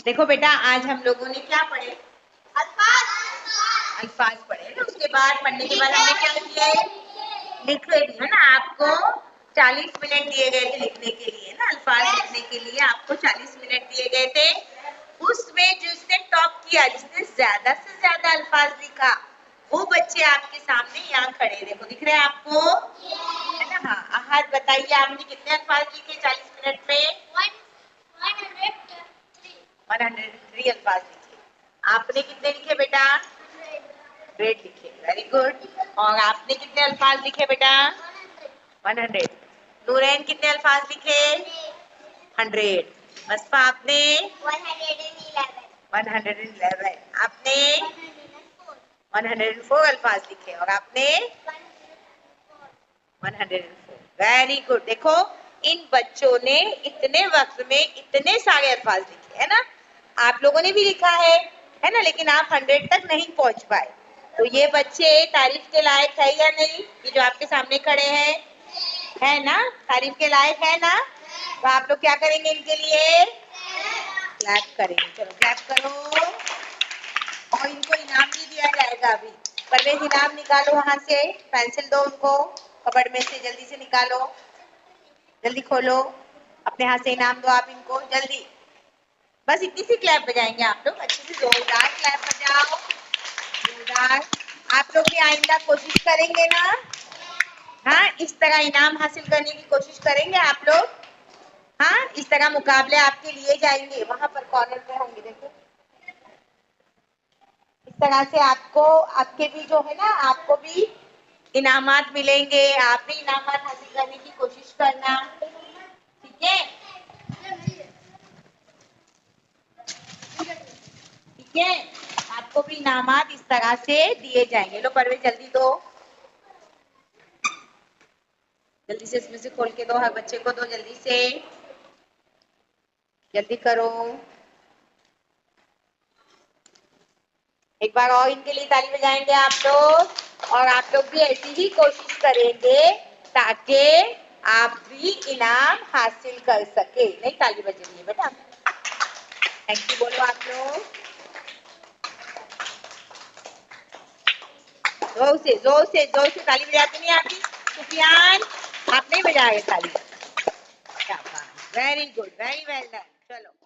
देखो बेटा, आज हम लोगों ने क्या पढ़े? अल्फाज। अल्फाज पढ़े ना। उसके बाद पढ़ने के बाद हमने क्या किए? लिखे भी है ना। आपको 40 मिनट दिए गए थे लिखने के लिए ना। अल्फाज लिखने के लिए आपको 40 मिनट दिए गए थे। उसमें जिसने टॉप किया, जिसने ज्यादा से ज्यादा अल्फाज लिखा, वो बच्चे आपके सामने यहाँ खड़े। देखो, दिख रहे हैं आपको? है ना। हाँ, हाथ बताइए, आपने कितने अल्फाज लिखे 40 मिनट में? 103 अल्फाज लिखे। आपने कितने लिखे बेटा? 100 लिखे। Very good. और आपने कितने अल्फाज लिखे बेटा? 100। नूरैन कितने अल्फाज लिखे? 100। मस्फा आपने? 111। आपने 104 अल्फाज लिखे। और आपने 104। Very good. देखो, इन बच्चों ने इतने वक्त में इतने सारे अल्फाज लिखे, है ना। आप लोगों ने भी लिखा है ना, लेकिन आप 100 तक नहीं पहुंच पाए। तो ये बच्चे तारीफ के लायक है या नहीं? ये जो आपके सामने खड़े हैं, है ना, तारीफ के लायक है ना। तो आप लोग क्या करेंगे इनके लिए? क्लैप करेंगे। चलो क्लैप करो। और इनको इनाम भी दिया जाएगा अभी। परवेज, इनाम निकालो वहां से। पेंसिल दो उनको कबर्ड में से, जल्दी से निकालो। जल्दी खोलो। अपने हाथ से इनाम दो आप इनको, जल्दी। बस इतनी सी क्लैप बजाएंगे आप लोग। अच्छे से जोरदार क्लैप बजाओ, जोरदार। आप लोग भी आइंदा कोशिश करेंगे ना? हाँ, इस तरह इनाम हासिल करने की कोशिश करेंगे आप लोग। हाँ, इस तरह मुकाबले आपके लिए जाएंगे, वहां पर कॉर्नर पे होंगे। देखो, इस तरह से आपको, आपके भी जो है ना, आपको भी इनामात मिलेंगे। आप भी इनामात हासिल करने की कोशिश करना, ठीक है? ठीक है, आपको भी इनामात इस तरह से दिए जाएंगे। लो परवेज, जल्दी दो, जल्दी से इसमें से खोल के दो। हर बच्चे को दो, जल्दी से, जल्दी करो। एक बार और इनके लिए ताली बजाएंगे आप लोग। और आप लोग भी ऐसी ही कोशिश करेंगे ताकि आप भी इनाम हासिल कर सके। नहीं, ताली बज रही है बेटा। थैंक यू बोलो आप लोग। जोर से ताली बजाती नहीं आती? सुफियान, आप नहीं बजाए ताली? क्या बात, very good, very well done. चलो।